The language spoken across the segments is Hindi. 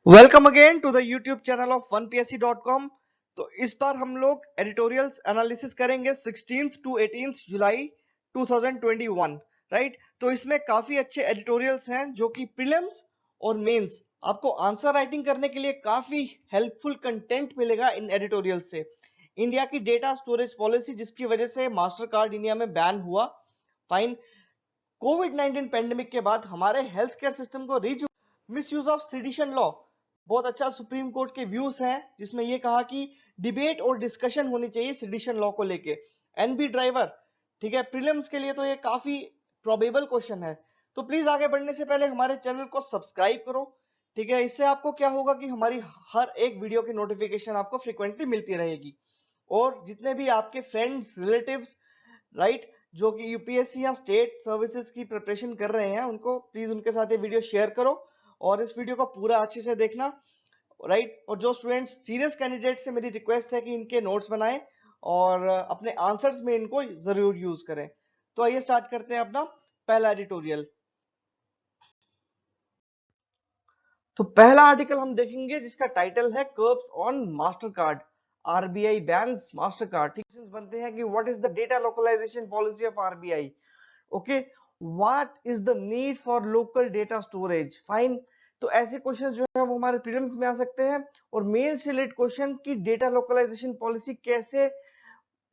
Welcome again to the YouTube channel of 1psc.com। तो इस बार हम लोग एडिटोरियल्स एनालिसिस करेंगे 16th to 18th July 2021। Right, तो इसमें काफी अच्छे एडिटोरियल्स हैं जो कि प्रीलिम्स और मेंस आपको आंसर राइटिंग करने के लिए काफी हेल्पफुल कंटेंट मिलेगा इन एडिटोरियल से। इंडिया की डेटा स्टोरेज पॉलिसी जिसकी वजह से मास्टर कार्ड इंडिया में बैन हुआ। फाइन। कोविड 19 पेंडेमिक के बाद हमारे हेल्थ केयर सिस्टम को मिसयूज ऑफ सेडिशन लॉ। बहुत अच्छा सुप्रीम कोर्ट के व्यूज हैं जिसमें यह कहा कि डिबेट और डिस्कशन होनी चाहिए सेडिशन लॉ को लेके। एनबी ड्राइवर, ठीक है, प्रीलिम्स के लिए तो ये काफी प्रोबेबल क्वेश्चन है। तो प्लीज आगे बढ़ने से पहले हमारे चैनल को सब्सक्राइब करो, ठीक है। इससे आपको क्या होगा कि हमारी हर एक वीडियो की नोटिफिकेशन आपको फ्रिक्वेंटली मिलती रहेगी। और जितने भी आपके फ्रेंड्स रिलेटिव्स, राइट, जो कि यूपीएससी या स्टेट सर्विसेज की प्रिपरेशन कर रहे हैं, उनको प्लीज उनके साथ ये वीडियो शेयर करो और इस वीडियो को पूरा अच्छे से देखना। राइट, और जो स्टूडेंट्स सीरियस कैंडिडेट से मेरी रिक्वेस्ट है कि इनके नोट्स बनाएं और अपने आंसर्स में इनको जरूर यूज करें। तो आइए स्टार्ट करते हैं अपना पहला एडिटोरियल। तो पहला आर्टिकल हम देखेंगे जिसका टाइटल है curbs on master card, RBI bans master card. ठीक बनते हैं कि what is the data localisation policy of RBI. Okay, what is the need for local data storage. Fine. तो ऐसे क्वेश्चन जो है वो हमारे प्रीलिम्स में आ सकते हैं और मेन से रिलेटेड क्वेश्चन की डेटा लोकलाइजेशन पॉलिसी कैसे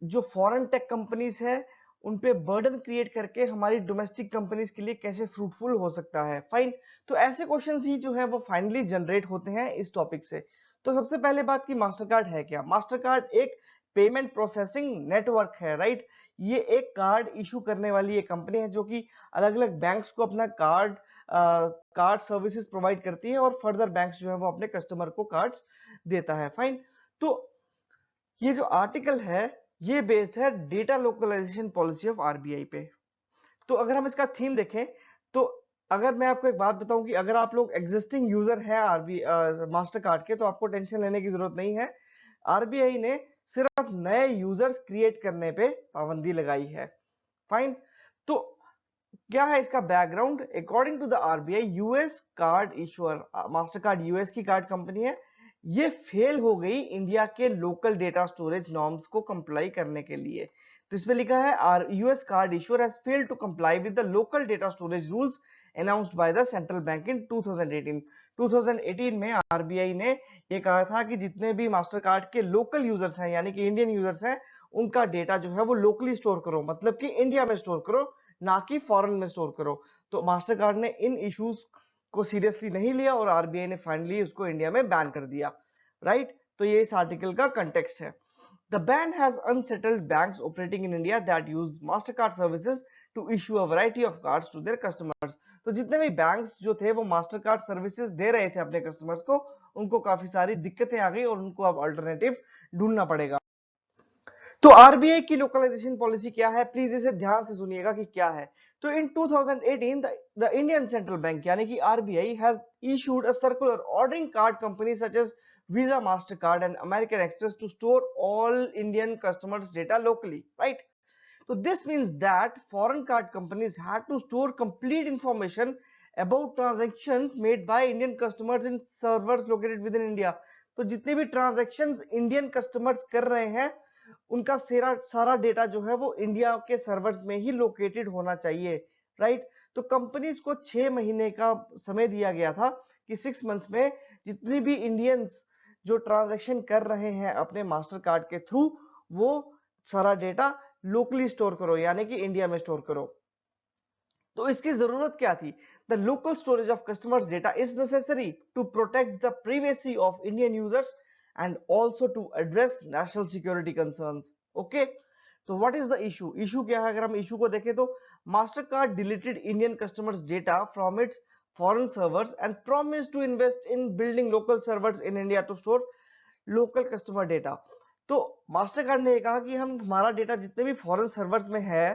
जो फॉरेन टेक कंपनीज है उन पे बर्डन क्रिएट करके हमारी डोमेस्टिक कंपनीज के लिए कैसे फ्रूटफुल हो सकता है। फाइन। तो ऐसे क्वेश्चंस ही जो है वो फाइनली जनरेट होते हैं इस टॉपिक से। तो सबसे पहले बात की मास्टर कार्ड है क्या। मास्टर कार्ड एक पेमेंट प्रोसेसिंग नेटवर्क है। राइट, ये एक कार्ड इशू करने वाली एक कंपनी है जो कि अलग अलग बैंक्स को अपना कार्ड सर्विसेज प्रोवाइड करती है और फर्दर बैंक्स जो है वो अपने कस्टमर को कार्ड्स देता है। फाइन। तो ये जो आर्टिकल है ये बेस्ड है data localisation policy of RBI पे। तो अगर हम इसका थीम देखें तो अगर मैं आपको एक बात बताऊं कि अगर आप लोग एग्जिस्टिंग यूजर हैं मास्टर कार्ड के तो आपको टेंशन लेने की जरूरत नहीं है। आरबीआई ने सिर्फ नए यूजर्स क्रिएट करने पे पाबंदी लगाई है। फाइन। तो क्या है इसका background. According to the RBI, US card issuer, Mastercard US की कार्ड कंपनी है, ये फेल हो गई इंडिया के लोकल डेटा स्टोरेज नॉर्म्स को कंप्लाई करने के लिए। तो इसमें लिखा है US card issuer has failed to comply with the local data storage rules announced by the central bank in 2018। 2018 में आरबीआई ने ये कहा था कि जितने भी मास्टर कार्ड के लोकल यूजर्स हैं यानी कि इंडियन यूजर्स हैं उनका डेटा जो है वो लोकली स्टोर करो, मतलब कि इंडिया में स्टोर करो, ना कि फॉरेन में स्टोर करो। तो मास्टर कार्ड ने इन इश्यूज को सीरियसली नहीं लिया और आरबीआई ने फाइनली उसको इंडिया में बैन कर दिया। राइट, तो ये इस आर्टिकल का कंटेक्स्ट है। The ban has unsettled banks operating in India that use Mastercard services to issue a variety of cards to their customers। तो जितने भी बैंक्स जो थे वो मास्टर कार्ड सर्विसेज दे रहे थे अपने कस्टमर्स को, उनको काफी सारी दिक्कतें आ गई और उनको अब अल्टरनेटिव ढूंढना पड़ेगा। तो आरबीआई की लोकलाइजेशन पॉलिसी क्या है, प्लीज इसे ध्यान से सुनिएगा कि क्या है। तो in 2018 the Indian central bank यानी कि RBI has issued a circular ordering card company such as Visa, Mastercard and American Express to store all Indian customers data locally. Right, so this means that foreign card companies had to store complete information about transactions made by Indian customers in servers located within India। तो जितने भी transactions इंडियन कस्टमर्स कर रहे हैं उनका सारा सारा डेटा जो है वो इंडिया के सर्वर्स में ही लोकेटेड होना चाहिए। राइट, तो कंपनीज को 6 महीने का समय दिया गया था कि 6 मंथ्स में जितनी भी इंडियंस जो ट्रांजैक्शन कर रहे हैं अपने मास्टर कार्ड के थ्रू वो सारा डेटा लोकली स्टोर करो यानी कि इंडिया में स्टोर करो। तो इसकी जरूरत क्या थी। The local storage of customers data is necessary to protect the privacy of Indian users and also to address national security concerns. Okay, तो what is the issue. Issue क्या है, अगर हम इशू को देखें तो master card deleted Indian customers data from its foreign servers and promise to invest in building local servers in India to store local customer data. तो मास्टर कार्ड ने कहा कि हम हमारा डेटा जितने भी फॉरेन सर्वर्स में है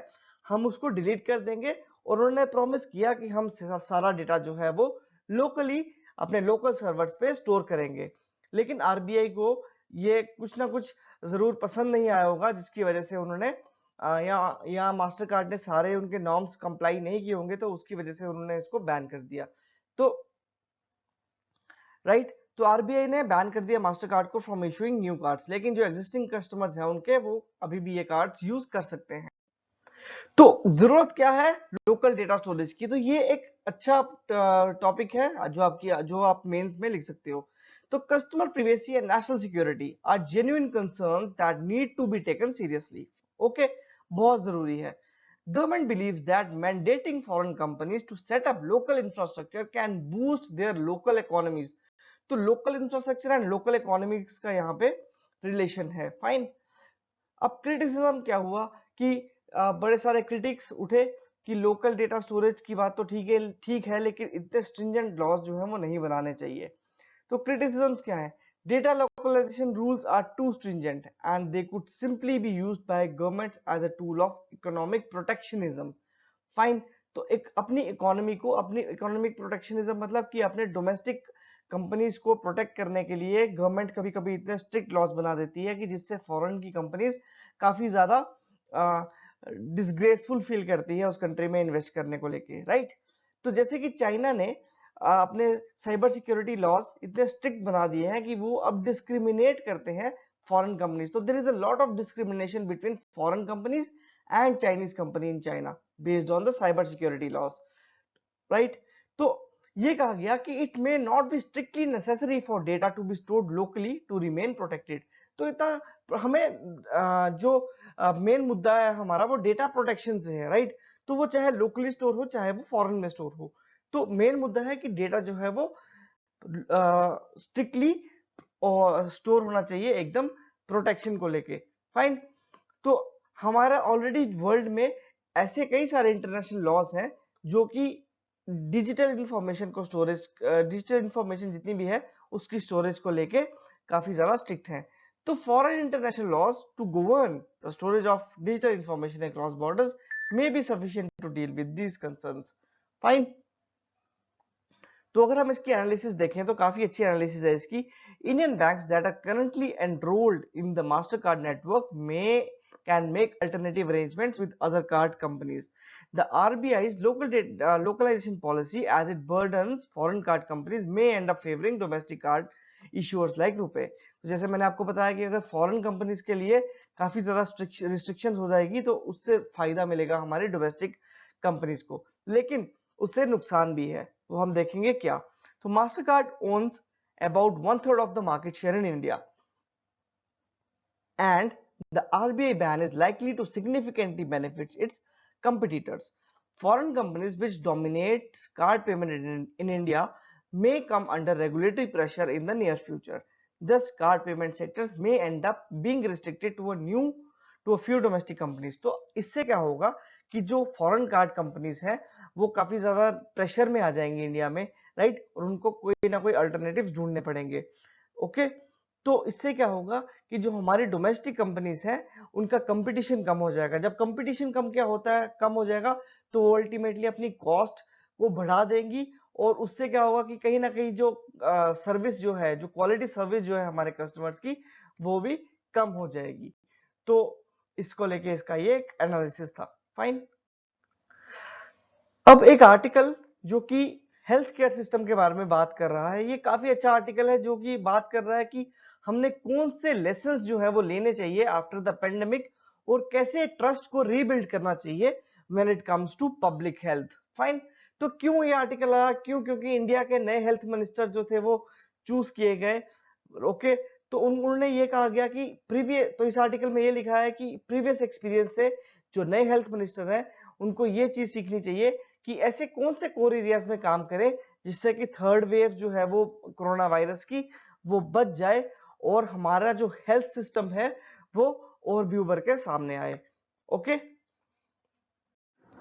हम उसको डिलीट कर देंगे और उन्होंने प्रॉमिस किया कि हम सारा डेटा जो है वो लोकली अपने लोकल सर्वर्स पे स्टोर करेंगे। लेकिन आरबीआई को ये कुछ ना कुछ जरूर पसंद नहीं आया होगा जिसकी वजह से उन्होंने या मास्टर कार्ड ने सारे उनके नॉर्म्स कंप्लाई नहीं किए होंगे तो उसकी वजह से उन्होंने इसको बैन कर दिया। तो राइट, तो आरबीआई ने बैन कर दिया मास्टर कार्ड को फ्रॉम इशूइंग न्यू कार्ड्स, लेकिन जो एग्जिस्टिंग कस्टमर्स हैं उनके वो अभी भी ये कार्ड्स यूज कर सकते हैं। तो जरूरत क्या है लोकल डेटा स्टोरेज की, तो ये एक अच्छा टॉपिक है जो आप मेंस में लिख सकते हो। तो customer privacy and national security are genuine concerns that need to be taken seriously. Okay, बहुत जरूरी है। Government believes that mandating foreign companies to set up local infrastructure can boost their local economies. तो local infrastructure and local economics का यहाँ पे रिलेशन है। फाइन। अब क्रिटिसिज्म क्या हुआ कि बड़े सारे क्रिटिक्स उठे कि लोकल डेटा स्टोरेज की बात तो ठीक है लेकिन इतने स्ट्रिंजेंट लॉज जो है वो नहीं बनाने चाहिए। तो क्रिटिसिज्म्स क्या है? Data localisation rules are too stringent and they could simply be used by governments as a tool of economic protectionism. Fine. तो एक अपनी इकोनॉमी को, अपनी इकोनॉमिक प्रोटेक्शनिज्म मतलब कि अपने डोमेस्टिक कंपनीज को प्रोटेक्ट करने के लिए गवर्नमेंट कभी कभी इतने स्ट्रिक्ट लॉज बना देती है कि जिससे फॉरेन की कंपनीज काफी ज्यादा डिसग्रेसफुल फील करती है उस कंट्री में इन्वेस्ट करने को लेके, राइट। तो जैसे कि चाइना ने अपने साइबर सिक्योरिटी लॉज इतने स्ट्रिक्ट बना दिए हैं कि वो अब डिस्क्रिमिनेट करते हैं फॉरेन कंपनीज। तो there is a lot of discrimination between foreign companies and Chinese company in China based on the cyber security laws, right. तो ये कहा गया कि it may not be strictly necessary for data to be stored locally to remain protected. तो इतना हमें जो मेन मुद्दा है हमारा वो डेटा प्रोटेक्शन से है, राइट। तो वो चाहे लोकली स्टोर हो चाहे वो फॉरेन में स्टोर हो, तो मेन मुद्दा है कि डेटा जो है वो स्ट्रिक्टली स्टोर होना चाहिए एकदम प्रोटेक्शन को लेके। फाइन। तो हमारा ऑलरेडी वर्ल्ड में ऐसे कई सारे इंटरनेशनल लॉज हैं जो कि डिजिटल इंफॉर्मेशन जितनी भी है उसकी स्टोरेज को लेके काफी ज्यादा स्ट्रिक्ट हैं। तो foreign international laws to govern the storage of digital information across borders may be sufficient to deal with these concerns. Fine. तो अगर हम इसकी एनालिसिस देखें तो काफी अच्छी एनालिसिस है इसकी। Indian banks that are currently enrolled in the master card network में can make alternative arrangements with other card companies. The RBI's localization policy, as it burdens foreign card companies, may end up favoring domestic card issuers like RuPay. तो जैसे मैंने आपको बताया कि अगर फॉरेन कंपनीज के लिए काफी ज्यादा रिस्ट्रिक्शंस हो जाएगी तो उससे फायदा मिलेगा हमारे डोमेस्टिक कंपनीज को, लेकिन उससे नुकसान भी है। तो हम देखेंगे क्या। तो master card owns about 1/3 of the market share in India, and the RBI ban is likely to significantly benefit its competitors. Foreign companies which dominate card payment in India may come under regulatory pressure in the near future. Thus, card payment sectors may end up being restricted to a few domestic companies. तो इससे क्या होगा कि जो फॉरेन कार्ड कंपनीज हैं वो काफी ज्यादा प्रेशर में आ जाएंगे इंडिया में, राइट, और उनको कोई ना कोई अल्टरनेटिव्स ढूंढने पड़ेंगे। ओके। तो इससे क्या होगा कि जो हमारी डोमेस्टिक कंपनीज हैं उनका कंपटीशन कम हो जाएगा। जब कंपटीशन कम हो जाएगा तो वो अल्टीमेटली अपनी कॉस्ट को बढ़ा देंगी, और उससे क्या होगा कि कहीं ना कहीं जो सर्विस जो है, जो क्वालिटी सर्विस जो है हमारे कस्टमर्स की, वो भी कम हो जाएगी। तो इसको लेके इसका ये एक एनालिसिस था। फाइन। अब एक आर्टिकल जो कि हेल्थ केयर सिस्टम के बारे में बात कर रहा है, ये काफी अच्छा आर्टिकल है जो कि बात कर रहा है कि हमने कौन से लेसन्स जो है वो लेने चाहिए आफ्टर द पेंडेमिक, और कैसे ट्रस्ट को रीबिल्ड करना चाहिए when it comes to public health. Fine. तो क्यों ये आर्टिकल आया? क्योंकि इंडिया के नए हेल्थ मिनिस्टर जो थे वो चूज किए गए। ओके। तो उन्होंने ये कहा गया कि इस आर्टिकल में ये लिखा है कि प्रीवियस एक्सपीरियंस से जो नए हेल्थ मिनिस्टर हैं उनको ये चीज सीखनी चाहिए कि ऐसे कौन से कोर एरियाज में काम करें जिससे कि थर्ड वेव जो है वो कोरोना वायरस की वो बच जाए और हमारा जो हेल्थ सिस्टम है वो और भी उभर के सामने आए। ओके।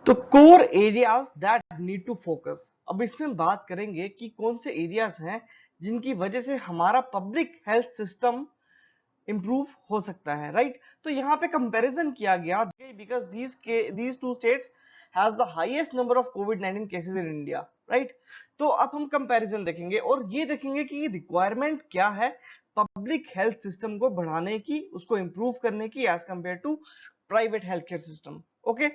तो core areas that need to focus, अब इसमें बात करेंगे कि कौन से एरियाज हैं जिनकी वजह से हमारा पब्लिक हेल्थ सिस्टम इंप्रूव हो सकता है, राइट। तो यहाँ पे कंपैरिजन किया गया because these two states has the highest number of covid cases in India, right. तो अब हम कंपैरिजन देखेंगे और ये देखेंगे कि रिक्वायरमेंट क्या है पब्लिक हेल्थ सिस्टम को बढ़ाने की, उसको इंप्रूव करने की as compare to private health care system. Okay.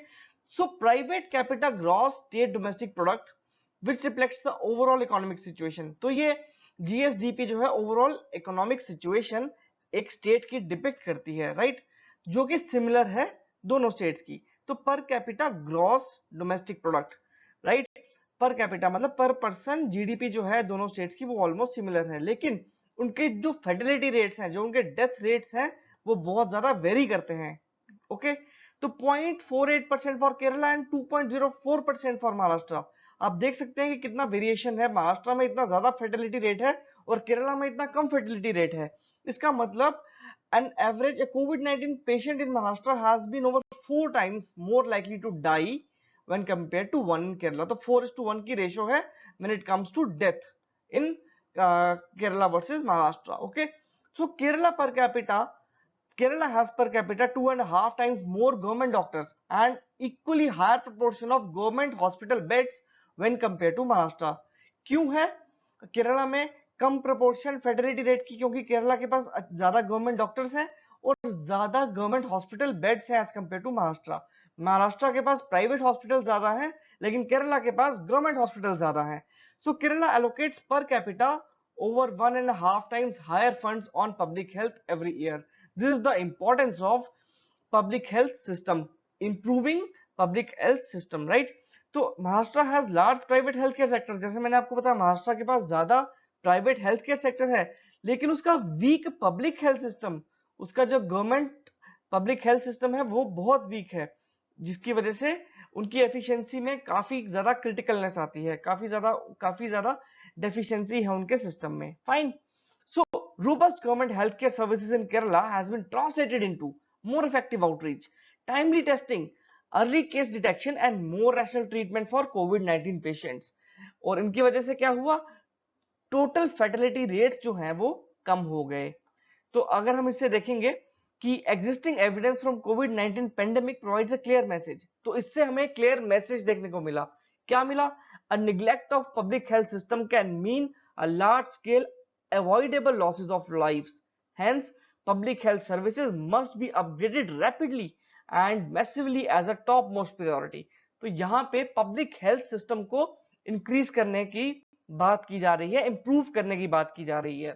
So private capita gross state domestic product which reflects the overall economic situation। तो ये जीएसडीपी जो है ओवरऑल इकोनॉमिक सिचुएशन एक स्टेट की डिपिक्ट करती है, राइट, जो कि सिमिलर है दोनों स्टेट्स की। तो per capita gross domestic product, right, per capita मतलब पर पर्सन जीडीपी जो है दोनों स्टेट्स की वो ऑलमोस्ट सिमिलर है, लेकिन उनके जो फर्टिलिटी रेट्स हैं, जो उनके डेथ रेट्स हैं, वो बहुत ज्यादा वेरी करते हैं। ओके, तो 0.48% for Kerala and 2.04% for Maharashtra. आप देख सकते हैं कि कितना वेरिएशन है, महाराष्ट्र में इतना ज्यादा फर्टिलिटी रेट है और केरला में इतना कम फर्टिलिटी रेट है। इसका मतलब an average a COVID-19 patient in Maharashtra has been over 4 times more likely to die when compared to 1 in Kerala. तो 4:1 की रेशियो है when it comes to death in Kerala versus Maharashtra. Okay, so Kerala has per capita 2.5 times more government doctors and equally higher proportion of government hospital beds when compared to Maharashtra. क्यों है केरला में कम प्रोपोर्शन फर्टिलिटी रेट की? क्योंकि केरला के पास ज्यादा गवर्नमेंट डॉक्टर्स हैं और ज्यादा गवर्नमेंट हॉस्पिटल बेड्स हैं as compare to Maharashtra. Maharashtra के पास प्राइवेट हॉस्पिटल ज्यादा हैं, लेकिन केरला के पास गवर्नमेंट हॉस्पिटल ज्यादा हैं। So Kerala allocates per capita over 1.5 times higher funds on public health every year. This is the importance of public health system, improving public health system, right? तो Maharashtra has large private health care sector, जैसे मैंने आपको बताया महाराष्ट्र के पास ज्यादा प्राइवेट हेल्थ केयर सेक्टर है, लेकिन उसका वीक पब्लिक हेल्थ सिस्टम, उसका जो गवर्नमेंट पब्लिक हेल्थ सिस्टम है वो बहुत वीक है, जिसकी वजह से उनकी एफिशिएंसी में काफी ज्यादा क्रिटिकलनेस आती है, काफी ज्यादा डेफिशिएंसी है उनके सिस्टम में। Fine, so robust government healthcare services in Kerala has been translated into more effective outreach, timely testing, early case detection and more rational treatment for COVID-19 patients। और इनकी वजह से क्या हुआ, टोटल फर्टिलिटी रेट्स जो हैं वो कम हो गए। तो अगर हम इससे देखेंगे कि existing evidence from covid pandemic provides a clear message, तो इससे हमें क्लियर मैसेज देखने को मिला। क्या मिला? A neglect of public health system can mean a large scale avoidable losses of lives. Hence, public health services must be upgraded rapidly and massively as a topmost priority. तो यहाँ पे पब्लिक हेल्थ सिस्टम को इंक्रीज करने की बात की जा रही है, इंप्रूव करने की बात की जा रही है।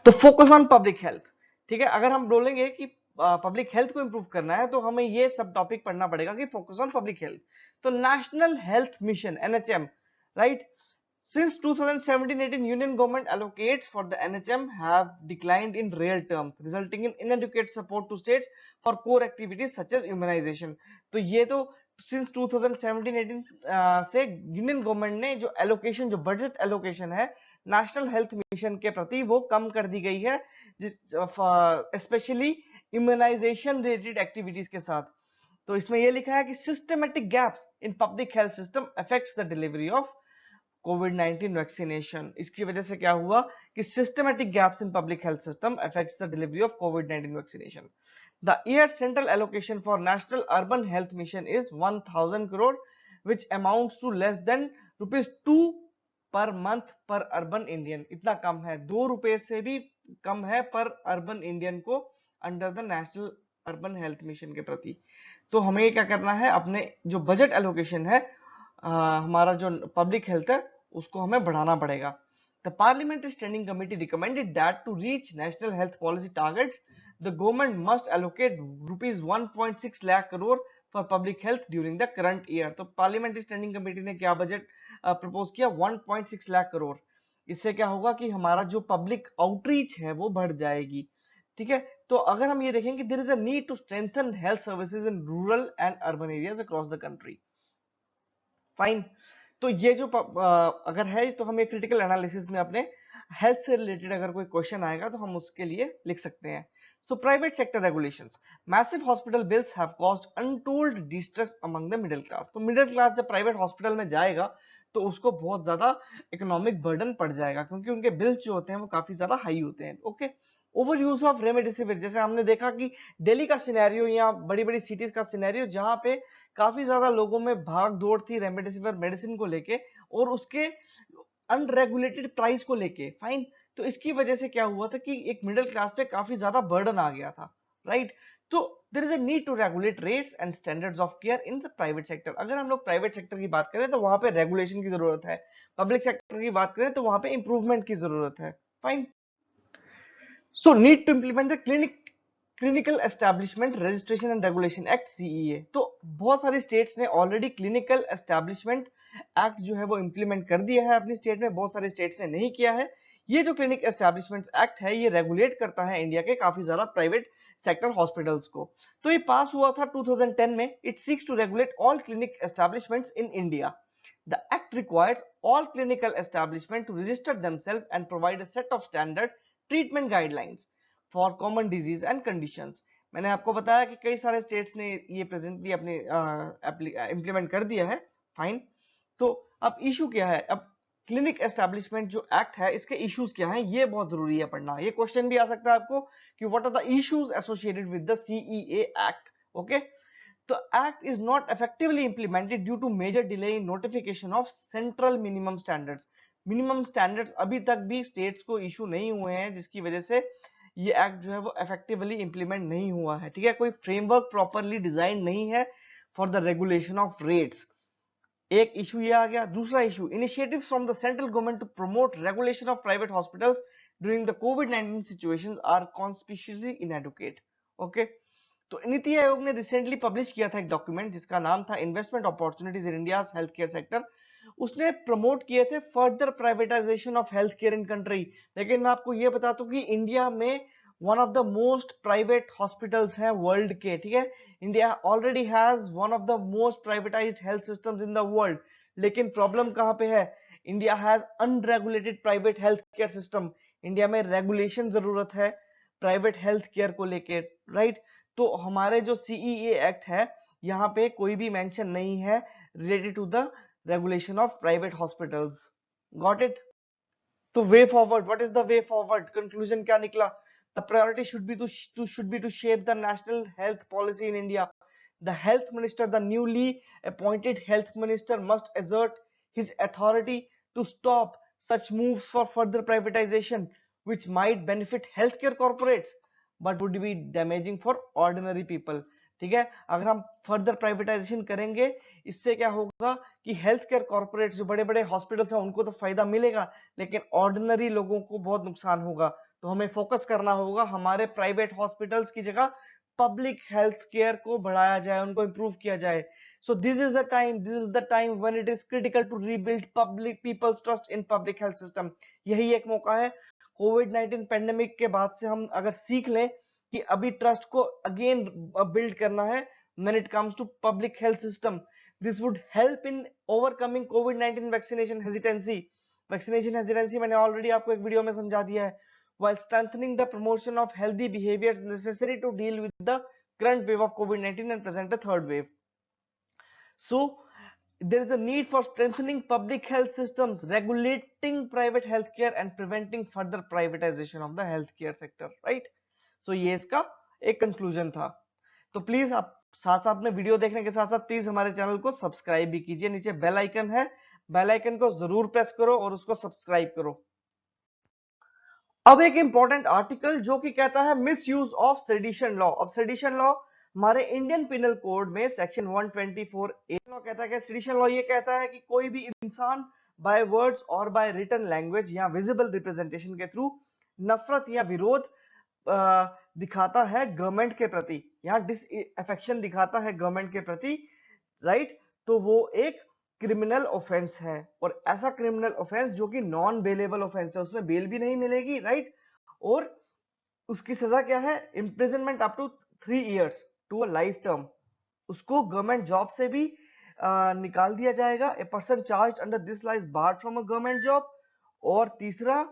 तो फोकस ऑन पब्लिक हेल्थ, ठीक है, अगर हम बोलेंगे कि पब्लिक हेल्थ को इंप्रूव करना है तो हमें ये सब टॉपिक पढ़ना पड़ेगा कि फोकस ऑन पब्लिक हेल्थ। तो national health mission NHM, right, since 2017-18 union government allocates for the NHM have declined in real terms, resulting in inadequate support to states for core activities such as immunization। तो ये तो since 2017-18 से यूनियन गवर्नमेंट ने जो एलोकेशन, जो बजट एलोकेशन है नेशनल हेल्थ मिशन के प्रति वो कम कर दी गई है, स्पेशली इम्यूनाइजेशन रिलेटेड एक्टिविटीज के साथ। तो इसमें ये लिखा है कि systematic gaps in public health system affects the delivery of covid vaccination. इसकी वजह से क्या हुआ कि systematic gaps in public health system affects the delivery of covid vaccination. The year central allocation for national urban health mission is 1000 crore which amounts to less than ₹2 per month पर अर्बन इंडियन। इतना कम है, ₹2 से भी कम है पर अर्बन इंडियन को under the national urban health mission के प्रति। तो हमें क्या करना है, अपने जो बजट एलोकेशन है हमारा जो पब्लिक हेल्थ है उसको हमें बढ़ाना पड़ेगा। The Parliamentary Standing Committee recommended that to reach national health policy targets, the government must allocate rupees 1.6 lakh crore for public health during the current year। तो पार्लियामेंट्री स्टैंडिंग कमेटी ने क्या बजट प्रपोज किया? 1.6 लाख करोड़। इससे क्या होगा कि हमारा जो पब्लिक आउटरीच है वो बढ़ जाएगी, ठीक है। तो अगर हम ये देखें कि there is a need to strengthen health services in rural and urban areas across the country. Fine, तो ये जो अगर है तो हम एक क्रिटिकल एनालिसिस में अपने हेल्थ से रिलेटेड अगर कोई क्वेश्चन आएगा तो हम उसके लिए लिख सकते हैं। So private sector regulations, massive hospital bills have caused untold distress among the middle class. तो मिडिल क्लास जब प्राइवेट हॉस्पिटल में जाएगा तो उसको बहुत ज्यादा इकोनॉमिक बर्डन पड़ जाएगा, क्योंकि उनके बिल्स जो होते हैं वो काफी ज्यादा हाई होते हैं। Okay, over use of remdesivir, जैसे हमने देखा कि दिल्ली का सिनेरियो या बड़ी बड़ी सिटीज का सिनेरियो जहां पे काफी ज्यादा लोगों में भाग दौड़ थी रेमडेसिविर मेडिसिन को लेके और उसके अनरेगुलेटेड प्राइस को लेके। फाइन, तो इसकी वजह से क्या हुआ था कि एक मिडिल क्लास पे काफी ज्यादा बर्डन आ गया था, राइट। तो there is a need to regulate rates and standards of care in the private sector. अगर हम लोग प्राइवेट सेक्टर की बात करें तो वहां पे रेगुलेशन की जरूरत है, पब्लिक सेक्टर की बात करें तो वहां पे इंप्रूवमेंट की जरूरत है। Fine. So need to implement the clinical establishment registration and regulation act CEA. तो बहुत सारी स्टेट्स ने ऑलरेडी क्लिनिकल एस्टैब्लिशमेंट एक्ट जो है वो इंप्लीमेंट कर दिया है अपनी स्टेट में, बहुत सारी स्टेट्स ने नहीं किया है। ये जो क्लिनिक एस्टैब्लिशमेंट एक्ट है ये रेगुलेट करता है इंडिया के काफी ज्यादा प्राइवेट सेक्टर हॉस्पिटल्स को। तो ये पास हुआ था 2010 में। It seeks to regulate all clinic establishments in India. The act requires all clinical establishments to register themselves and provide a set of standard treatment guidelines for common disease and conditions। मैंने आपको बताया कि कई सारे स्टेट्स ने ये प्रेजेंटली अपने इम्प्लीमेंट कर दिया है। फाइन। तो अब इशू क्या है, अब क्लिनिक एस्टैब्लिशमेंट जो एक्ट है इसके इश्यूज क्या हैं, ये बहुत जरूरी है पढ़ना। ये क्वेश्चन भी आ सकता है आपको कि what are the issues associated with the CEA act. Okay. The act is not effectively implemented due to major delay in notification of central minimum standards। Minimum standards अभी तक भी स्टेट्स को इशू नहीं हुए हैं, जिसकी वजह से ये एक्ट जो है वो इफेक्टिवली इंप्लीमेंट नहीं हुआ है। ठीक है, कोई फ्रेमवर्क प्रॉपरली डिजाइन नहीं है for the regulation of rates. एक इशू ये आ गया। दूसरा issue, initiatives from the central government to promote regulation of private hospitals during the कोविड-19 situations are conspicuously inadequate. Okay. तो नीति आयोग ने रिसेंटली पब्लिश किया था एक डॉक्यूमेंट जिसका नाम था investment opportunities in India health care sector. उसने प्रमोट किए थे further privatisation of health care in country. लेकिन मैं आपको ये बताता हूँ कि इंडिया में one of the most private hospitals हैं वर्ल्ड के। ठीक है, India already has one of the most privatised health systems in the world. लेकिन प्रॉब्लम कहाँ पे है, India has unregulated private health care system. India में रेगुलेशन जरूरत है प्राइवेट हेल्थ केयर को लेके, राइट। तो हमारे जो सीईए एक्ट है यहाँ पे कोई भी मेंशन नहीं है related to the regulation of private hospitals. Got it. तो way forward, what is the way forward, conclusion क्या निकला? The priority should be to shape the national health policy in India. The health minister, the newly appointed health minister must exert his authority to stop such moves for further privatization which might benefit healthcare corporates but would be damaging for ordinary people। ठीक है, अगर हम फर्दर प्राइवेटाइजेशन करेंगे इससे क्या होगा कि हेल्थ केयर कॉर्पोरेट जो बड़े बड़े हॉस्पिटल्स हैं उनको तो फायदा मिलेगा, लेकिन ऑर्डिनरी लोगों को बहुत नुकसान होगा। तो हमें फोकस करना होगा हमारे प्राइवेट हॉस्पिटल्स की जगह पब्लिक हेल्थ केयर को बढ़ाया जाए, उनको इंप्रूव किया जाए। So this is the time when it is critical to rebuild public people's trust in public health system. यही एक मौका है। कोविड-19 पेंडेमिक के बाद से हम अगर सीख लें कि अभी ट्रस्ट को अगेन बिल्ड करना है when it comes to public health system. This would help in overcoming कोविड-19 वैक्सीनेशन हेजिटेंसी। वैक्सीनेशन हेजिटेंसी मैंने ऑलरेडी आपको एक वीडियो में समझा दिया है। while strengthening the promotion of healthy behaviors necessary to deal with the current wave of COVID-19 and present a third wave. So there is a need for strengthening public health systems, regulating private healthcare and preventing further privatization of the healthcare sector, right? So ये इसका एक कंक्लूजन था। तो प्लीज आप साथ साथ में वीडियो देखने के साथ साथ प्लीज हमारे चैनल को सब्सक्राइब भी कीजिए। नीचे बेल आइकन है, बेल आइकन को जरूर प्रेस करो और उसको सब्सक्राइब करो। अब एक इंपॉर्टेंट आर्टिकल जो कि कहता है miss use of sedition law. अब सेडिशन लॉ हमारे इंडियन पिनल कोड में सेक्शन 124 ए लॉ कहता है कि सेडिशन लॉ ये कहता है कि कोई भी इंसान बाय वर्ड्स और बाय रिटन लैंग्वेज या विजिबल रिप्रेजेंटेशन के थ्रू नफरत या विरोध दिखाता है गवर्नमेंट के प्रति, यहाँ डिसअफेक्शन दिखाता है गवर्नमेंट के प्रति, राइट, तो वो एक क्रिमिनल ऑफेंस है। और ऐसा क्रिमिनल ऑफेंस जो कि नॉन बेलेबल ऑफेंस है, उसमें बेल भी नहीं मिलेगी, राइट। और उसकी सजा क्या है, imprisonment up to 3 years to a life term. उसको गवर्नमेंट जॉब से भी निकाल दिया जाएगा। A person charged under this law is barred from a government job. और तीसरा,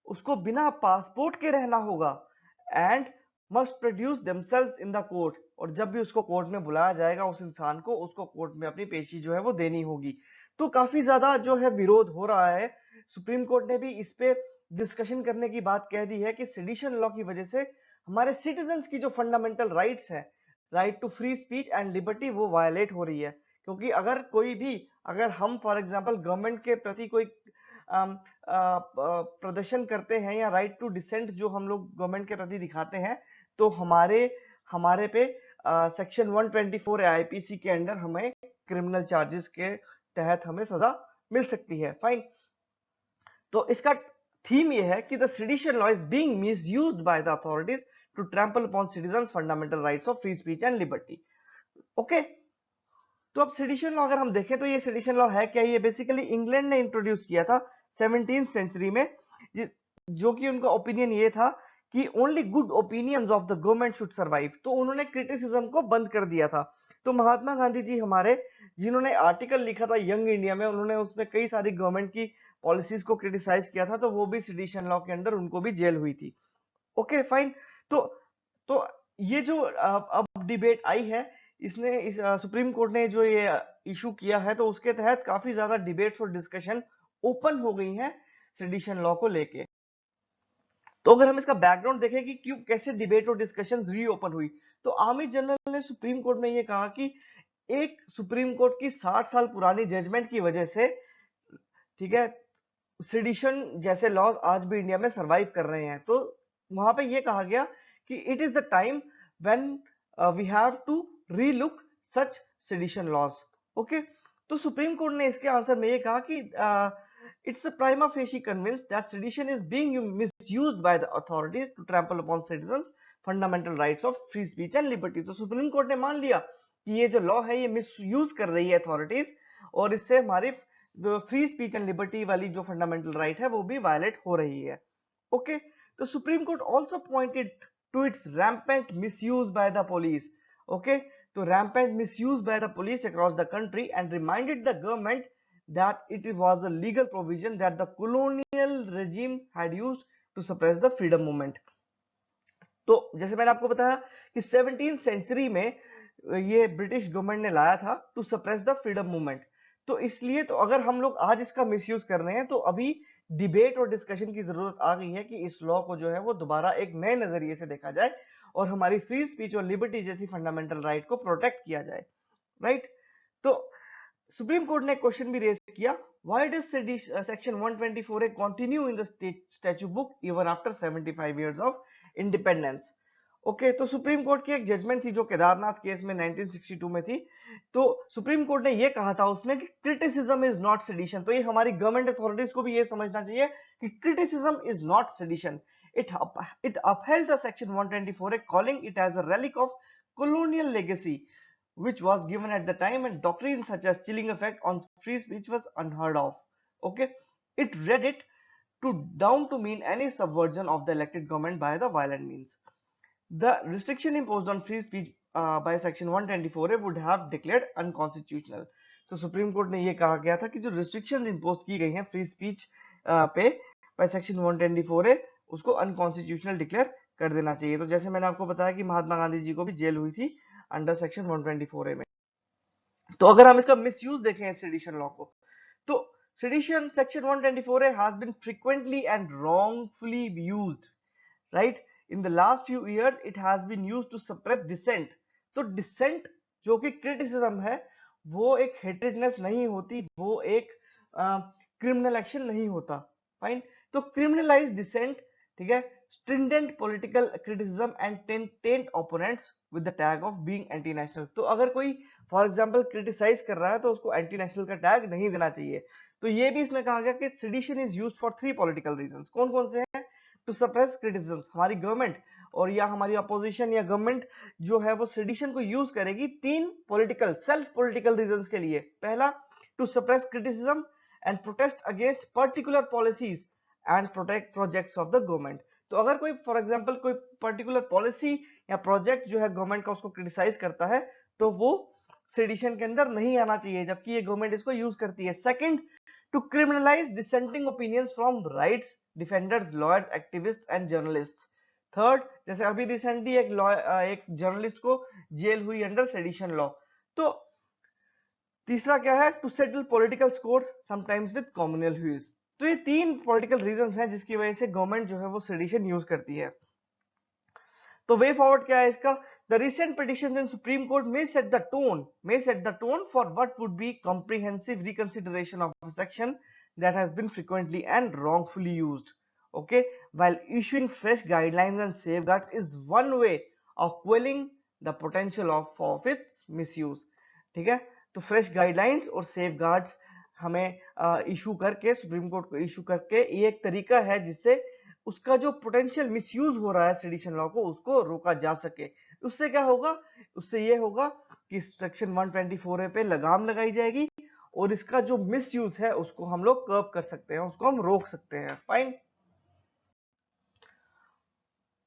उसको बिना पासपोर्ट के रहना होगा and must produce themselves in the court. और जब भी उसको कोर्ट में बुलाया जाएगा उस इंसान को, उसको कोर्ट में अपनी पेशी जो है वो देनी होगी। तो काफी ज्यादा जो है विरोध हो रहा है। सुप्रीम कोर्ट ने भी इस पे डिस्कशन करने की बात कह दी है कि सेडिशन लॉ की वजह से हमारे सिटीजन्स की जो फंडामेंटल राइट्स है, right to free speech and liberty, वो वायलेट हो रही है। क्योंकि अगर कोई भी, अगर हम फॉर एग्जांपल गवर्नमेंट के प्रति कोई प्रदर्शन करते हैं या राइट टू डिसेंट जो हम लोग गवर्नमेंट के प्रति दिखाते हैं, तो हमारे हमारे पे सेक्शन 124 आईपीसी के अंडर हमें क्रिमिनल चार्जेस के तहत हमें सजा मिल सकती है। फाइन। तो इसका थीम ये है कि the sedition law is being misused by the authorities to trample upon citizens fundamental rights of free speech and liberty. Okay, तो अब सेडिशन लॉ अगर हम देखें तो ये सेडिशन लॉ है क्या? ये बेसिकली इंग्लैंड ने इंट्रोड्यूस किया था 17th सेंचुरी में, जो कि उनका ओपिनियन ये था कि only good opinions of the government should survive. तो उन्होंने क्रिटिसिज्म को बंद कर दिया था। तो महात्मा गांधी जी हमारे, जिन्होंने आर्टिकल लिखा था यंग इंडिया में, उन्होंने उसमें कई सारी गवर्नमेंट की पॉलिसीज को क्रिटिसाइज किया था, तो वो भी सेडिशन लॉ के अंडर उनको भी जेल हुई थी। Okay fine. तो तो ये जो अब डिबेट आई है, इसने इस सुप्रीम कोर्ट ने जो ये इशू किया है, तो उसके तहत काफी ज्यादा डिबेट्स और डिस्कशन ओपन हो गई हैं सेडिशन लॉ को लेके। तो अगर हम इसका बैकग्राउंड देखें कि क्यों, कैसे डिबेट और डिस्कशन रीओपन हुई, तो आर्मी जनरल ने सुप्रीम कोर्ट में ये कहा कि एक सुप्रीम कोर्ट की 60 साल पुरानी जजमेंट की वजह से, ठीक है, सेडिशन जैसे लॉज आज भी इंडिया में सरवाइव कर रहे हैं। तो वहां पे ये कहा गया कि it is the time when we have to relook such sedition laws. Okay, तो सुप्रीम कोर्ट ने इसके आंसर में ये कहा कि it's a prima facie convinced that sedition is being misused by the authorities to trample upon citizens fundamental rights of free speech and liberty. तो सुप्रीम कोर्ट ने मान लिया कि ये जो लॉ है ये मिसयूज कर रही है अथॉरिटीज, और इससे हमारी फ्री स्पीच एंड लिबर्टी वाली जो फंडामेंटल राइट है वो भी वायलेट हो रही है। ओके, तो supreme court also pointed to its rampant misuse by the police. Okay, तो rampant misuse by the police across the country and reminded the government that it was a legal provision that the colonial regime had used to suppress the freedom movement। तो जैसे मैंने आपको बताया कि 17th सेंचुरी में ये ब्रिटिश गवर्नमेंट ने लाया था to suppress the freedom movement. तो इसलिए तो अगर हम लोग आज इसका मिसयूज कर रहे हैं, तो अभी डिबेट और डिस्कशन की जरूरत आ गई है कि इस लॉ को जो है वो दोबारा एक नए नजरिए से देखा जाए और हमारी फ्री स्पीच और लिबर्टी जैसी फंडामेंटल राइट को प्रोटेक्ट किया जाए। राइट। तो सुप्रीम कोर्ट ने क्वेश्चन भी रेज किया, why does section 124A continue in the statute book even after 75 years of independence. Okay, तो सुप्रीम कोर्ट की एक जजमेंट थी जो केदारनाथ केस में 1962 में थी। तो सुप्रीम कोर्ट ने ये कहा था उसमें कि क्रिटिसिज्म इज नॉट सेडिशन। तो ये हमारी गवर्नमेंट अथॉरिटीज को भी ये समझना चाहिए कि criticism is not sedition. It upheld the section 124A calling it as a relic of colonial legacy which was given at the time, and doctrines such as chilling effect on free speech was unheard of. Okay, it read it to down to mean any subversion of the elected government by the violent means. The restriction imposed on free speech by section 124A would have declared unconstitutional। तो सुप्रीम कोर्ट ने ये कहा गया था कि जो रिस्ट्रिक्शंस इंपोज की गई हैं फ्री स्पीच पे बाय सेक्शन 124A, उसको अनकॉन्स्टिट्यूशनल डिक्लेयर कर देना चाहिए। तो जैसे मैंने आपको बताया कि महात्मा गांधी जी को भी जेल हुई थी अंडर सेक्शन 124A में। तो अगर हम इसका मिसयूज देखें सेडिशन लॉ को, तो sedition section 124A has been frequently and wrongfully used, right? In the last few years it has been used to suppress dissent। तो dissent जो कि criticism है, वो एक hatredness नहीं होती, वो एक criminal action नहीं होता। फाइन। तो criminalize dissent, ठीक है, stringent political criticism and taint opponents with the tag of being anti-national। तो अगर कोई फॉर एग्जाम्पल क्रिटिसाइज कर रहा है तो उसको एंटी नेशनल का टैग नहीं देना चाहिए। तो ये भी इसमें कहा गया कि sedition is used for 3 political reasons. कौन कौन से हैं? टू सप्रेस क्रिटिसिज्म, हमारी गवर्नमेंट और या हमारी अपोजिशन या गवर्नमेंट जो है वो सेडिशन को यूज करेगी 3 पॉलिटिकल सेल्फ पॉलिटिकल रीजंस के लिए। पहला, to suppress criticism and protest against particular policies and protect projects of the government. तो अगर कोई फॉर एग्जाम्पल कोई पर्टिकुलर पॉलिसी या प्रोजेक्ट जो है गवर्नमेंट का उसको क्रिटिसाइज करता है, तो वो सेडिशन के अंदर नहीं आना चाहिए, जबकि ये गवर्नमेंट इसको यूज करती है। Second, to criminalise dissenting opinions from rights defenders, lawyers, activists and journalists. Third, जैसे अभी रिसेंटली एक जर्नलिस्ट को जेल हुई अंडर सेडिशन लॉ। तो तीसरा क्या है? To settle political scores sometimes with communal hues. तो ये 3 पॉलिटिकल रीजंस हैं जिसकी वजह से गवर्नमेंट जो है वो सेडिशन यूज करती है। तो वे फॉरवर्ड क्या है इसका? The recent petitions in Supreme Court may set the tone for what would be comprehensive reconsideration of a section that has been frequently and wrongfully used. Okay, while issuing fresh guidelines and safeguards is one way of quelling the potential of its misuse. ठीक है, तो फ्रेश गाइडलाइंस और सेफ गार्ड्स हमें इशू करके, सुप्रीम कोर्ट को इशू करके, ये एक तरीका है जिससे उसका जो पोटेंशियल मिसयूज हो रहा है सेडिशन लॉ को, उसको रोका जा सके। उससे क्या होगा, उससे ये होगा कि सेक्शन 124A पे लगाम लगाई जाएगी और इसका जो मिसयूज है उसको हम लोग कर्ब कर सकते हैं, उसको हम रोक सकते हैं। फाइन।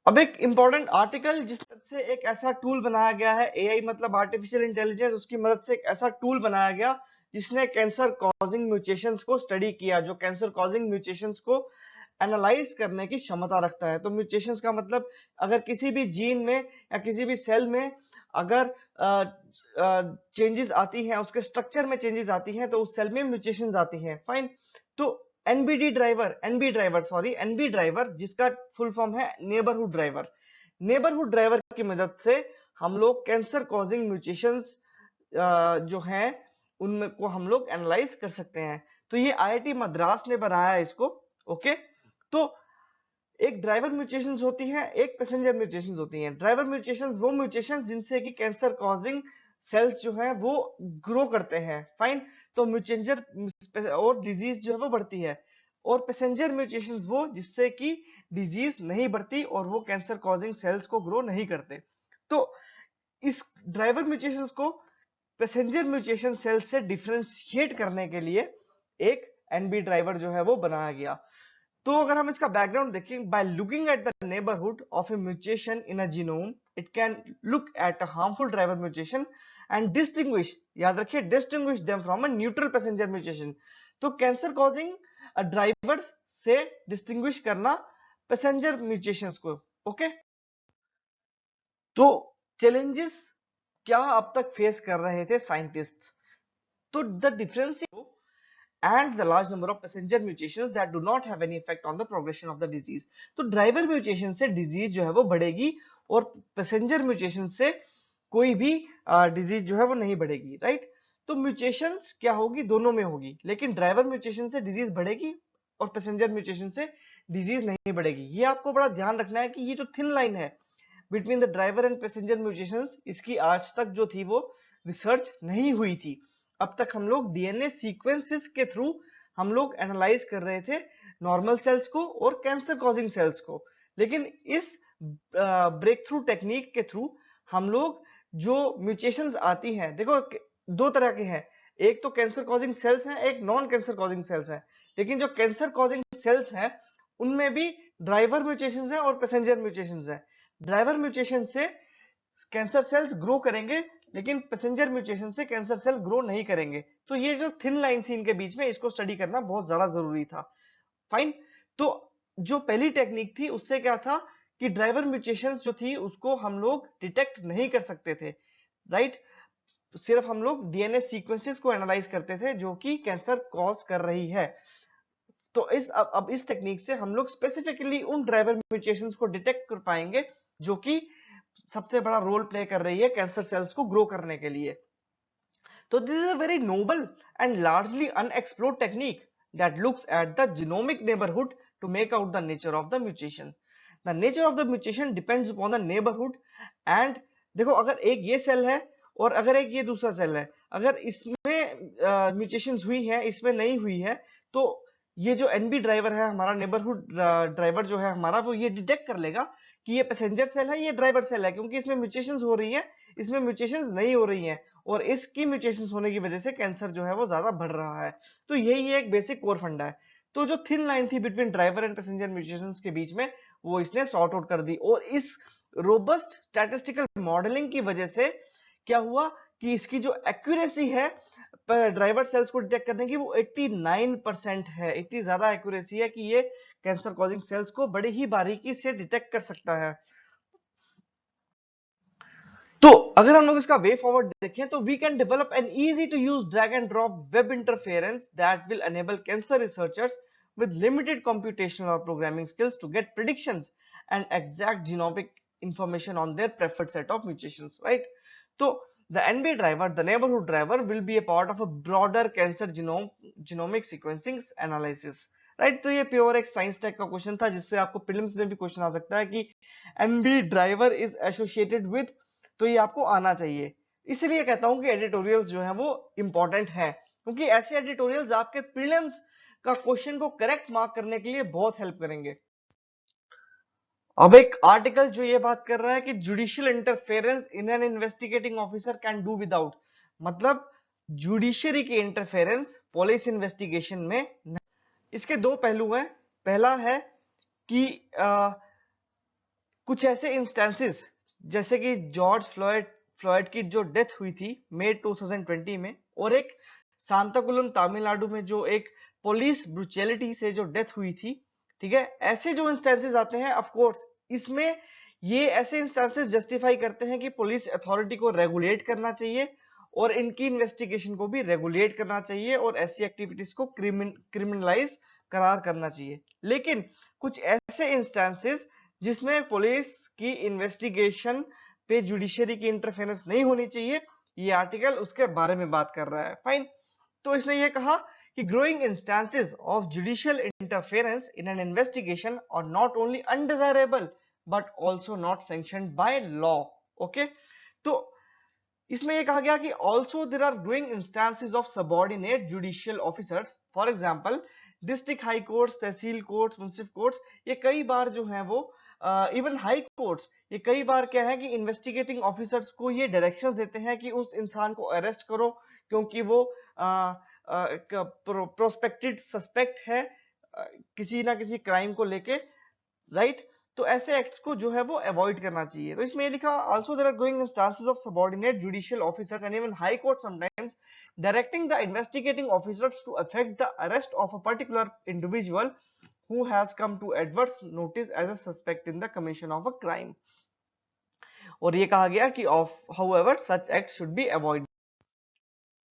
अब एक इंपॉर्टेंट आर्टिकल जिस से एक ऐसा टूल बनाया गया है, एआई मतलब आर्टिफिशियल इंटेलिजेंस, उसकी मदद से एक ऐसा टूल बनाया गया जिसने कैंसर कॉजिंग म्यूटेशंस को स्टडी किया, जो कैंसर कॉजिंग म्यूटेशंस को एनालाइज करने की क्षमता रखता है। तो म्यूटेशंस का मतलब अगर किसी भी जीन में या किसी भी सेल में अगर चेंजेस आती हैं, उसके स्ट्रक्चर में चेंजेस आती हैं, तो उस सेल में म्यूटेशंस आती हैं। फाइन। तो एनबी ड्राइवर जिसका फुल फॉर्म है नेबरहुड ड्राइवर, नेबरहुड ड्राइवर की मदद से हम लोग कैंसर कॉजिंग म्यूटेशंस जो हैं उनमें को हम लोग एनालाइज कर सकते हैं। तो ये आईआईटी मद्रास ने बनाया है इसको। ओके, तो एक ड्राइवर म्यूटेशंस होती है, एक पैसेंजर म्यूटेशंस होती हैं। ड्राइवर म्यूटेशंस वो म्यूटेशंस जिनसे कि कैंसर कॉजिंग सेल्स जो है वो ग्रो करते हैं। फाइन। तो म्यूटेंजर और डिजीज जो है वो बढ़ती है, और पैसेंजर म्यूटेशंस वो जिससे कि डिजीज नहीं बढ़ती और वो कैंसर कॉजिंग सेल्स को ग्रो नहीं करते। तो इस ड्राइवर म्यूटेशंस को पैसेंजर म्यूटेशन सेल से डिफरेंशिएट करने के लिए एक एनबी ड्राइवर जो है वो बनाया गया। तो अगर हम इसका बैकग्राउंड देखें, by looking at the neighbourhood of A mutation in a genome, it can look at a harmful driver mutation and distinguish, याद रखिए, distinguish them from a neutral passenger mutation. तो कैंसर कॉजिंग ड्राइवर्स से डिस्टिंग्विश करना पैसेंजर म्यूटेशंस को। ओके, तो चैलेंजेस क्या अब तक फेस कर रहे थे साइंटिस्ट? तो the difference and the large number of passenger mutations that do not have any effect on the progression of the disease। तो ड्राइवर म्यूटेशन से डिजीज जो है वो बढ़ेगी और पैसेंजर म्यूटेशन से कोई भी डिजीज जो है वो नहीं बढ़ेगी। राइट। तो म्यूटेशंस क्या होगी, दोनों में होगी, लेकिन ड्राइवर म्यूटेशन से डिजीज बढ़ेगी और पैसेंजर म्यूटेशन से डिजीज नहीं बढ़ेगी। ये आपको बड़ा ध्यान रखना है कि ये जो थिन लाइन है between the driver and passenger mutations, इसकी आज तक जो थी वो रिसर्च नहीं हुई थी। अब तक हम लोग डीएनए सीक्वेंसेस के थ्रू हम लोग एनालाइज कर रहे थे नॉर्मल सेल्स को और कैंसर कॉजिंग सेल्स को, लेकिन इस ब्रेक थ्रू टेक्निक के थ्रू हम लोग जो म्यूटेशंस आती हैं, देखो दो तरह के हैं, एक तो कैंसर कॉजिंग सेल्स हैं, एक नॉन कैंसर कॉजिंग सेल्स हैं। लेकिन जो कैंसर कॉजिंग सेल्स हैं उनमें भी ड्राइवर म्यूटेशंस हैं और पैसेंजर म्यूटेशंस हैं। ड्राइवर म्यूटेशन से कैंसर सेल्स ग्रो करेंगे, लेकिन पैसेंजर म्यूटेशन से कैंसर सेल ग्रो नहीं करेंगे। तो ये जो थिन लाइन थी इनके बीच में, इसको स्टडी करना बहुत ज्यादा जरूरी था। फाइन। तो जो पहली टेक्निक थी उससे क्या था कि ड्राइवर म्यूटेशंस जो थी उसको हम लोग डिटेक्ट नहीं कर सकते थे। राइट। सिर्फ हम लोग डीएनए सीक्वेंसेस को एनालाइज करते थे जो कि कैंसर कॉज कर रही है। तो अब इस टेक्निक से हम लोग स्पेसिफिकली उन ड्राइवर म्यूटेशंस को डिटेक्ट कर पाएंगे जो कि सबसे बड़ा रोल प्ले कर रही है कैंसर सेल्स को ग्रो करने के लिए। तो this is a very noble and largely unexplored technique that looks at the genomic neighbourhood to make out the nature of the mutation. The nature of the mutation depends upon the neighbourhood. And देखो, अगर एक ये सेल है और अगर एक ये दूसरा सेल है, अगर इसमें म्यूटेशंस हुई है, इसमें नहीं हुई है, तो ये जो एनबी ड्राइवर है हमारा, नेबरहुड ड्राइवर जो है हमारा, वो ये डिटेक्ट कर लेगा कि ये पैसेंजर सेल है, ये ड्राइवर सेल है, क्योंकि इसमें म्यूटेशंस हो रही है, इसमें म्यूटेशंस नहीं हो रही हैं, और इसकी म्यूटेशंस होने की वजह से कैंसर जो है वो ज्यादा बढ़ रहा है। तो यही एक बेसिक कोर फंडा है। तो जो थिन लाइन थी between driver and passenger mutations के बीच में, वो इसने सॉर्ट आउट कर दी। और इस रोबस्ट स्टैटिस्टिकल मॉडलिंग की वजह से क्या हुआ कि इसकी जो एक्यूरेसी है ड्राइवर सेल्स को डिटेक्ट करने की, वो 89% है। इतनी ज्यादा एक्यूरेसी है कि ये कैंसर कॉजिंग सेल्स को बड़ी ही बारीकी से डिटेक्ट कर सकता है। तो अगर हम लोग इसका वे फॉरवर्ड देखें, तो we can develop an easy to use drag and drop web interference that will enable cancer researchers with limited computational or programming skills to get predictions and exact genomic information on their preferred set of mutations, right? So the NB driver, the neighborhood driver, will be a part of a broader cancer genomic sequencing analysis, right? तो ये प्योर एक साइंस टाइप का क्वेश्चन था जिससे आपको प्रीलिम्स में भी क्वेश्चन आ सकता है कि NB driver is associated with तो ये आपको आना चाहिए। इसलिए कहता हूं कि एडिटोरियल्स जो है वो इंपॉर्टेंट है, क्योंकि ऐसे एडिटोरियल्स आपके प्रीलिम्स का क्वेश्चन को करेक्ट मार्क करने के लिए बहुत हेल्प करेंगे। अब एक आर्टिकल जो ये बात कर रहा है कि judicial interference in N investigating officer can do without, मतलब जुडिशरी की इंटरफेरेंस पुलिस इन्वेस्टिगेशन में। इसके दो पहलू हैं। पहला है कि कुछ ऐसे इंस्टेंसेस जैसे कि जॉर्ज फ्लॉयड की जो डेथ हुई थी मई 2020 में, और एक सांताकुलम तमिलनाडु में जो एक पुलिस ब्रुचैलिटी से जो डेथ हुई थी, ठीक है, ऐसे जो इंस्टेंसेस आते हैं, ऑफ कोर्स इसमें ये ऐसे इंस्टेंसेस जस्टिफाई करते हैं कि पुलिस अथॉरिटी को रेगुलेट करना चाहिए और इनकी इन्वेस्टिगेशन को भी रेगुलेट करना चाहिए और ऐसी एक्टिविटीज को क्रिमिनलाइज करार करना चाहिए। लेकिन कुछ ऐसे इंस्टेंसेस जिसमें पुलिस की इन्वेस्टिगेशन पे जुडिशरी की इंटरफेरेंस नहीं होनी चाहिए, ये आर्टिकल उसके बारे में बात कर रहा है। फाइन। तो इसने ये कहा कि growing instances of judicial interference in an investigation are not only undesirable but also not sanctioned by law. Okay, तो इसमें यह कहा गया कि also there are growing instances of subordinate judicial officers, for example district high courts, tehsil courts, municipal courts, ये कई बार जो है वो इवन हाई कोर्ट्स, ये कई बार क्या है कि इन्वेस्टिगेटिंग ऑफिसर्स को ये डायरेक्शंस देते हैं कि उस इंसान को अरेस्ट करो क्योंकि वो प्रोस्पेक्टेड सस्पेक्ट है किसी ना किसी क्राइम को लेके, राइट। तो ऐसे एक्ट्स को जो है वो अवॉइड करना चाहिए। तो इसमें लिखा also there are growing instances of subordinate judicial officers and even high court sometimes directing the investigating officers to affect the arrest of a particular individual who has come to adverse notice as a suspect in the commission of a crime। और ये कहा गया कि of however such acts should be avoided।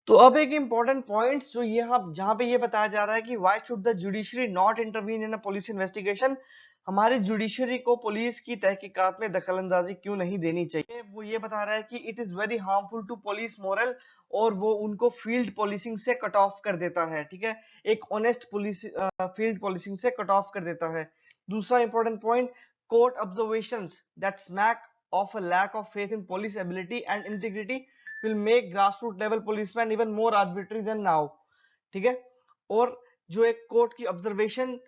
तो अब एक इंपॉर्टेंट पॉइंट जो यहाँ जहां पे ये बताया जा रहा है कि why should the judiciary not intervene in a police investigation, हमारी जुडिशरी को पुलिस की तहकीकात में दखलंदाजी क्यों नहीं देनी चाहिए। वो ये बता रहा है कि it is very harmful to police morale, और वो उनको फील्ड पुलिसिंग से कट ऑफ कर देता है, ठीक है, एक ऑनेस्ट पुलिस फील्ड पुलिसिंग से कट ऑफ कर देता है। दूसरा important point, court observations that smack of a lack of faith in police ability and integrity will make grassroots level policemen even more arbitrary than now, ठीक है। और जो एक कोर्ट की ऑब्जर्वेशन,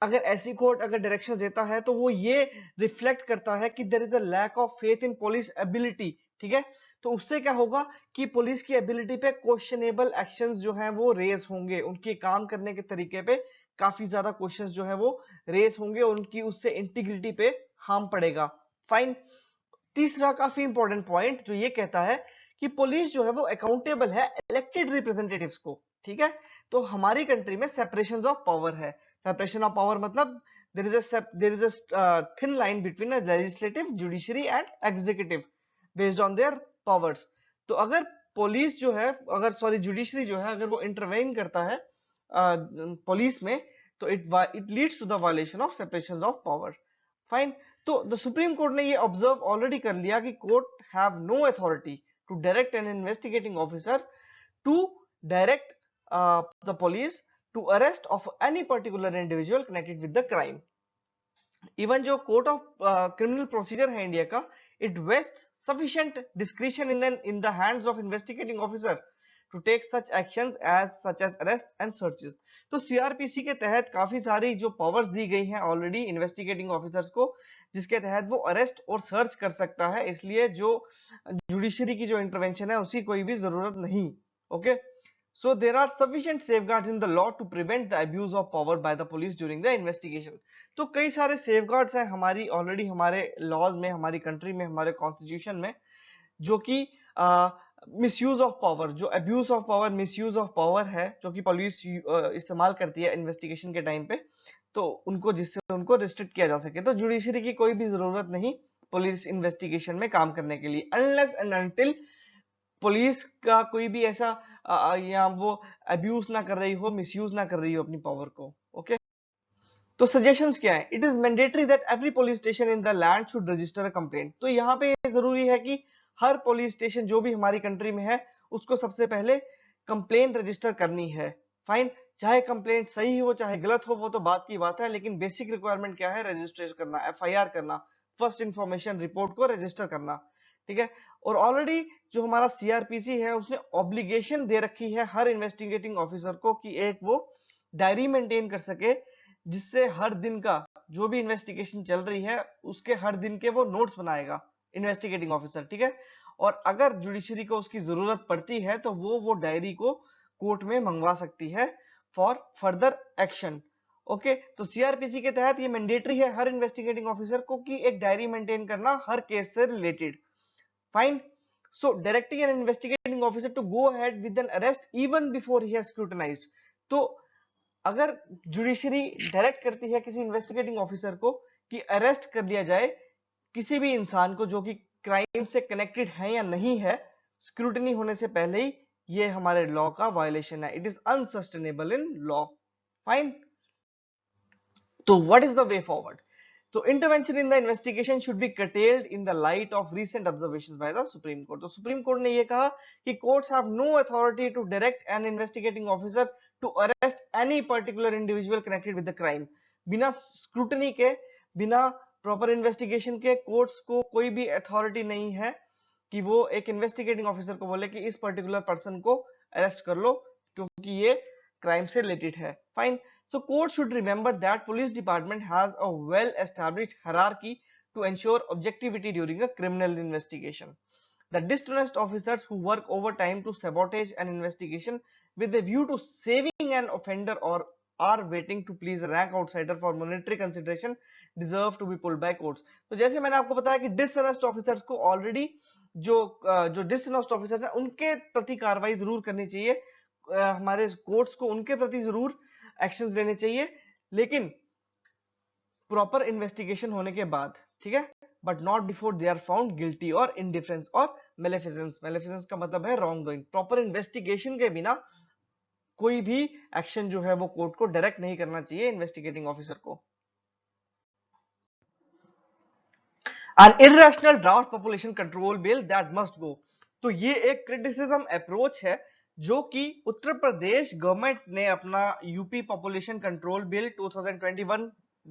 अगर ऐसी कोर्ट अगर डायरेक्शन देता है तो वो ये रिफ्लेक्ट करता है कि there is a lack of faith in police ability, ठीक है। तो उससे क्या होगा कि पुलिस की एबिलिटी पे क्वेश्चनेबल एक्शंस जो हैं वो रेज होंगे, उनके काम करने के तरीके पे काफी ज्यादा क्वेश्चंस जो है वो रेज होंगे और उनकी उससे इंटीग्रिटी पे हार्म पड़ेगा। फाइन। तीसरा काफी इंपॉर्टेंट पॉइंट जो ये कहता है कि पुलिस जो है वो अकाउंटेबल है इलेक्टेड रिप्रेजेंटेटिव्स को, ठीक है। तो हमारी कंट्री में सेपरेशन ऑफ पावर है। सेपरेशन ऑफ पावर मतलब there is a thin line between a legislative, judiciary and executive based on their powers. तो अगर पुलिस जो है, अगर सॉरी जुडिशरी जो है, अगर वो इंटरवेन करता है पुलिस में, तो it leads to the violation of separation of power. Fine. तो द सुप्रीम कोर्ट ने ये ऑब्जर्व ऑलरेडी कर लिया कि court have no authority to direct an investigating officer to direct the police to arrest of any particular individual connected with the crime। Even जो कोर्ट ऑफ क्रिमिनल प्रोसीजर है इंडिया का, it vest sufficient discretion in the hands of investigating officer to take such actions as such as arrest and searches. तो सीआरपीसी के तहत काफी सारी जो पावर्स दी गई हैं ऑलरेडी इन्वेस्टिगेटिंग ऑफिसर्स को, जिसके तहत वो अरेस्ट और सर्च कर सकता है, इसलिए जो जुडिशरी की जो इंटरवेंशन है उसकी कोई भी जरूरत नहीं। Okay, so there are sufficient safeguards in the law to prevent the abuse of power by the police during the investigation। तो कई सारे safeguards हैं हमारी ऑलरेडी हमारे लॉज में, हमारी कंट्री में, हमारे कॉन्स्टिट्यूशन में, जो कि मिसयूज ऑफ पावर, जो abuse of power, misuse of power है, जो कि पुलिस इस्तेमाल करती है इन्वेस्टिगेशन के टाइम पे, तो उनको, जिससे उनको रिस्ट्रिक्ट किया जा सके। तो जुडिशरी की कोई भी जरूरत नहीं पुलिस इन्वेस्टिगेशन में काम करने के लिए, अनलेस एंड अनटिल पुलिस का कोई भी ऐसा या वो अब्यूज ना कर रही हो, मिसयूज ना कर रही हो अपनी पावर को। ओके, तो सजेशंस क्या है? It is mandatory that every police station in the land should register a complaint. तो यहाँ पे जरूरी है कि हर पुलिस स्टेशन जो भी हमारी कंट्री में है उसको सबसे पहले कंप्लेंट रजिस्टर करनी है। फाइन। चाहे कंप्लेंट सही हो चाहे गलत हो वो तो बात की बात है, लेकिन बेसिक रिक्वायरमेंट क्या है? रजिस्टर करना, एफआईआर करना, फर्स्ट इंफॉर्मेशन रिपोर्ट को रजिस्टर करना, ठीक है। और ऑलरेडी जो हमारा सीआरपीसी है उसने ऑब्लिगेशन दे रखी है हर इन्वेस्टिगेटिंग ऑफिसर को कि एक वो डायरी मेंटेन कर सके, जिससे हर दिन का जो भी इन्वेस्टिगेशन चल रही है उसके हर दिन के वो नोट्स बनाएगा इन्वेस्टिगेटिंग ऑफिसर, ठीक है। और अगर जुडिशरी को उसकी जरूरत पड़ती है तो वो डायरी को कोर्ट में मंगवा सकती है फॉर फर्दर एक्शन। ओके, तो सीआरपीसी के तहत ये मैंडेटरी है हर इन्वेस्टिगेटिंग ऑफिसर को कि एक डायरी मेंटेन करना हर केस से related. Fine. So directing an investigating officer to go ahead with an arrest even before he has scrutinized। तो अगर जुडिशरी डायरेक्ट करती है किसी इन्वेस्टिगेटिंग ऑफिसर को कि अरेस्ट कर लिया जाए किसी भी इंसान को जो कि क्राइम से कनेक्टेड है या नहीं है, स्क्रूटनी होने से पहले ही, ये हमारे लॉ का वायलेशन है। It is unsustainable in law. Fine. तो what is the way forward? So intervention in the investigation should be curtailed in the light of recent observations by the Supreme Court। तो सुप्रीम कोर्ट ने ये कहा कि courts have no authority to direct an investigating officer to arrest any particular individual connected with the crime। बिना स्क्रूटनी के, बिना प्रॉपर इन्वेस्टिगेशन के कोर्ट्स को कोई भी अथॉरिटी नहीं है कि वो एक इन्वेस्टिगेटिंग ऑफिसर को बोले कि इस पर्टिकुलर पर्सन को अरेस्ट कर लो क्योंकि ये क्राइम से रिलेटेड है। Fine. So court should remember that police department has a well established hierarchy to ensure objectivity during a criminal investigation। The dishonest officers who work overtime to sabotage an investigation with a view to saving an offender or are waiting to please a rank outsider for monetary consideration deserve to be pulled by courts। तो जैसे मैंने आपको बताया कि dishonest officers को ऑलरेडी जो dishonest officers हैं उनके प्रति कार्रवाई जरूर करनी चाहिए, हमारे कोर्ट्स को उनके प्रति जरूर एक्शंस लेने चाहिए, लेकिन प्रॉपर इन्वेस्टिगेशन होने के बाद, ठीक है, but not before they are found guilty और इंडिफरेंस और मेलेफिसेंस। मेलेफिसेंस का मतलब है रॉन्ग डूइंग। प्रॉपर इन्वेस्टिगेशन के बिना कोई भी एक्शन जो है वो कोर्ट को डायरेक्ट नहीं करना चाहिए इन्वेस्टिगेटिंग ऑफिसर को। An irrational draft population control bill that must go। तो ये एक क्रिटिसिज्म अप्रोच है जो कि उत्तर प्रदेश गवर्नमेंट ने अपना UP population control bill 2021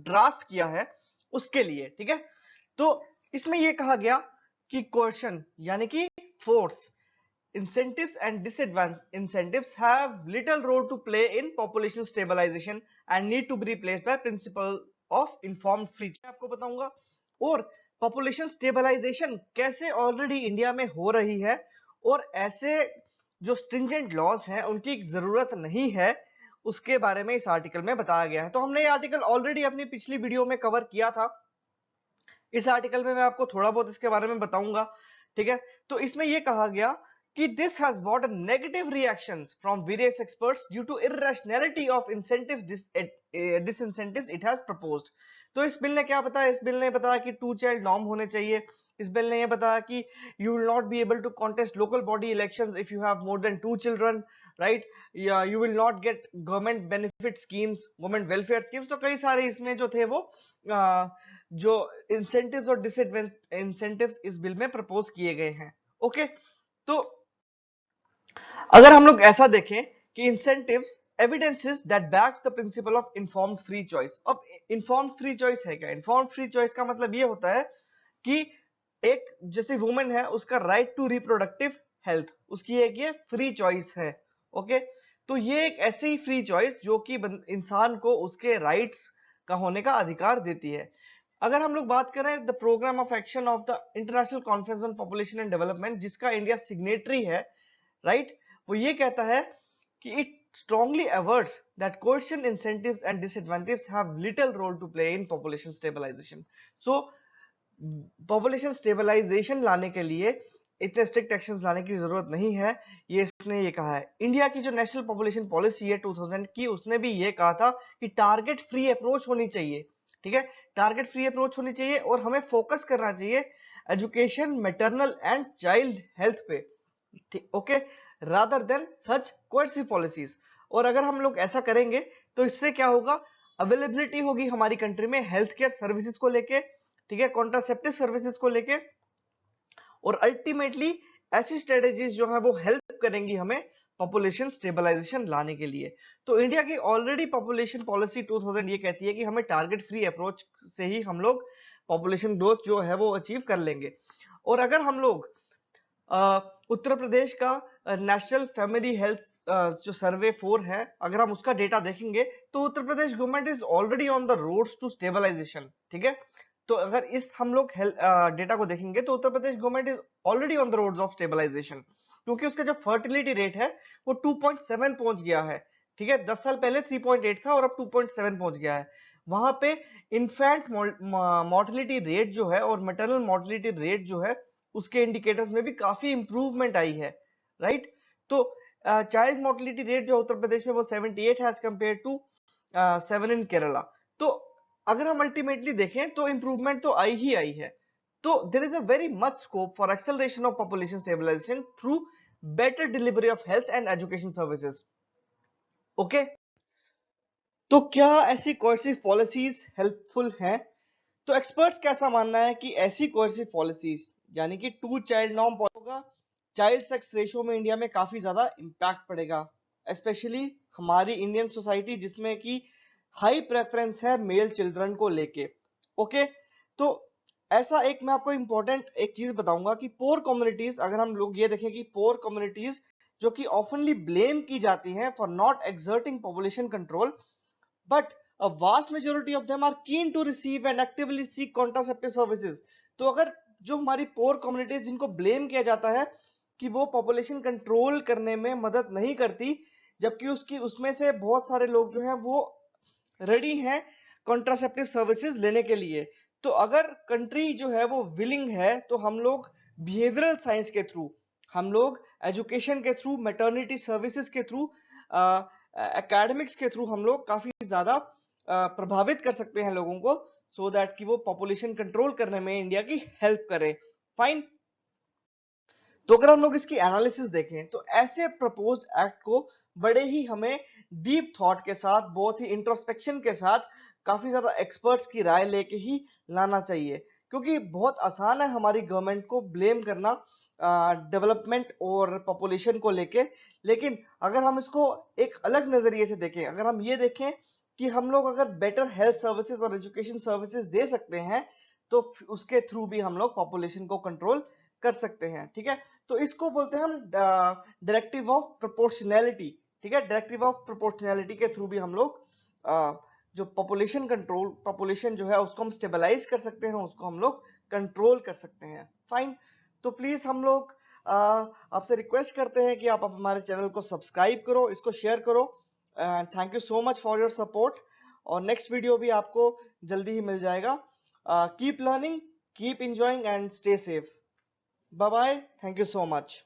draft किया है उसके लिए, ठीक है। तो इसमें यह कहा गया कि कोर्शन यानी कि force, incentives and disincentives have little role to play in population stabilization and need to be replaced by principle of informed free। आपको बताऊंगा। और पॉपुलेशन स्टेबलाइजेशन कैसे ऑलरेडी इंडिया में हो रही है और ऐसे जो स्ट्रिंजेंट लॉज हैं उनकी जरूरत नहीं है, उसके बारे में इस आर्टिकल में बताया गया है। तो हमने ये आर्टिकल ऑलरेडी अपनी पिछली वीडियो में कवर किया था। इस आर्टिकल में मैं आपको थोड़ा बहुत इसके बारे में बताऊंगा, ठीक है। तो इसमें यह कहा गया कि this has brought negative reactions from various experts due to irrationality of disincentives it has proposed। तो इस बिल ने क्या बताया? इस बिल ने बताया कि 2 चाइल्ड नॉर्म होने चाहिए। इस बिल ने यह बताया कि you will not be able to contest local body elections if you have more than 2 children, right? या you will not get government benefit schemes, government welfare schemes। तो कई सारे इसमें जो थे वो जो इंसेंटिव्स और डिसएडवांटेजेस इस बिल में प्रपोज किए गए हैं। ओके, तो अगर हम लोग ऐसा देखें कि incentives evidences that backs the principle of informed free choice. अब इन्फॉर्म्ड फ्री चॉइस है क्या? इन्फॉर्म्ड फ्री चॉइस का मतलब ये होता है कि एक जैसे वुमेन है उसका राइट टू रिप्रोडक्टिव हेल्थ, उसकी एक ये फ्री चॉइस है। ओके, तो ये एक ऐसी फ्री चॉइस जो कि इंसान को उसके राइट्स का होने का अधिकार देती है। अगर हम लोग बात करें the programme of action of the international conference on population and development, जिसका इंडिया सिग्नेटरी है, राइट, वो ये कहता है कि it strongly averts that coercion, incentives and disadvantages have little role to play in population stabilization। So population stabilization लाने के लिए इतने स्ट्रिक्ट एक्शंस लाने की जरूरत नहीं है, ये इसने ये कहा है। इंडिया की जो नेशनल पॉपुलेशन पॉलिसी है 2000 की, उसने भी ये कहा था कि टारगेट फ्री अप्रोच होनी चाहिए, ठीक है, टारगेट फ्री अप्रोच होनी चाहिए और हमें फोकस करना चाहिए education, maternal and child health पे, ठीक, okay, rather than such coercive policies. और अगर हम लोग ऐसा करेंगे तो इससे क्या होगा? अवेलेबिलिटी होगी हमारी कंट्री में हेल्थ केयर सर्विसेज को लेके, ठीक है, कॉन्ट्रासेप्टिव सर्विसेज को लेके, और अल्टीमेटली ऐसी स्ट्रेटेजीज जो है वो हेल्प करेंगी हमें पॉपुलेशन स्टेबलाइजेशन लाने के लिए। तो इंडिया की ऑलरेडी पॉपुलेशन पॉलिसी 2000 ये कहती है कि हमें टारगेट फ्री अप्रोच से ही हम लोग पॉपुलेशन ग्रोथ जो है वो अचीव कर लेंगे। और अगर हम लोग उत्तर प्रदेश का नेशनल फैमिली हेल्थ जो सर्वे 4 है, अगर हम उसका डेटा देखेंगे तो Uttar Pradesh government is already on the roads to stabilisation. ठीक है, तो अगर इस हम लोग डेटा को देखेंगे तो Uttar Pradesh government is already on the roads of stabilisation, क्योंकि उसका जो फर्टिलिटी रेट है वो 2.7 पहुंच गया है। ठीक है, 10 साल पहले 3.8 था और अब 2.7 पहुंच गया है। वहां पे इन्फेंट मोर्टेलिटी रेट जो है और मैटरनल मोर्टेलिटी रेट जो है उसके इंडिकेटर्स में भी काफी इंप्रूवमेंट आई है, राइट। तो चाइल्ड मोर्टेलिटी रेट जो उत्तर प्रदेश में वो 78 है एज कंपेयर टू 7 इन केरला। तो अगर हम अल्टीमेटली देखें तो इंप्रूवमेंट तो आई ही आई है। तो there is a very much scope for acceleration of population stabilisation through better delivery of health and education services. Okay, तो क्या ऐसी कोर्सिव पॉलिसीज हेल्पफुल हैं? तो एक्सपर्ट्स का ऐसा मानना है कि ऐसी कोर्सिव पॉलिसीज यानी कि टू चाइल्ड नॉर्म होगा, चाइल्ड सेक्स रेशियो में इंडिया में काफी ज्यादा इंपैक्ट पड़ेगा, स्पेशली हमारी इंडियन सोसाइटी जिसमें कि हाई प्रेफरेंस है मेल चिल्ड्रन को लेके। ओके, तो ऐसा एक मैं आपको इंपॉर्टेंट एक चीज बताऊंगा कि पोर कम्युनिटीज, अगर हम लोग ये देखें कि पोर कम्युनिटीज जो कि ऑफनली ब्लेम की जाती हैं for not exerting population control, but a vast majority of them are keen to receive and actively seek contraceptive services। तो अगर जो हमारी पोर कम्युनिटीज जिनको ब्लेम किया जाता है कि वो पॉपुलेशन कंट्रोल करने में मदद नहीं करती, जबकि उसकी उसमें से बहुत सारे लोग जो हैं वो रेडी हैं कॉन्ट्रासेप्टिव सर्विसेज लेने के लिए। तो अगर कंट्री जो है वो विलिंग है तो हम लोग बिहेवियरल साइंस के थ्रू, हम लोग एजुकेशन के थ्रू, मैटरनिटी सर्विसेज के थ्रू, एकेडमिक्स के थ्रू हम लोग काफी ज्यादा प्रभावित कर सकते हैं लोगों को, सो दैट कि वो पॉपुलेशन कंट्रोल करने में इंडिया की हेल्प करे। फाइन, तो अगर हम लोग इसकी एनालिसिस देखें तो ऐसे प्रपोज्ड एक्ट को बड़े ही हमें डीप थॉट के साथ, बहुत ही इंट्रोस्पेक्शन के साथ, काफी ज्यादा एक्सपर्ट्स की राय लेके ही लाना चाहिए, क्योंकि बहुत आसान है हमारी गवर्नमेंट को ब्लेम करना डेवलपमेंट और पॉपुलेशन को लेके। लेकिन अगर हम इसको एक अलग नजरिए से देखें, अगर हम ये देखें कि हम लोग अगर बेटर हेल्थ सर्विसेज और एजुकेशन सर्विसेज दे सकते हैं तो उसके थ्रू भी हम लोग पॉपुलेशन को कंट्रोल कर सकते हैं। ठीक है, तो इसको बोलते हैं हम डायरेक्टिव ऑफ प्रोपोर्शनैलिटी। ठीक है, डायरेक्टिव ऑफ प्रोपोर्शनैलिटी के थ्रू भी हम लोग जो पॉपुलेशन कंट्रोल, पॉपुलेशन जो है उसको हम स्टेबलाइज कर सकते हैं, उसको हम लोग कंट्रोल कर सकते हैं। फाइन, तो प्लीज हम लोग आपसे रिक्वेस्ट करते हैं कि आप हमारे चैनल को सब्सक्राइब करो, इसको शेयर करो। Thank you so much for your support, और नेक्स्ट वीडियो भी आपको जल्दी ही मिल जाएगा। Keep learning, keep enjoying and stay safe. Bye bye, thank you so much.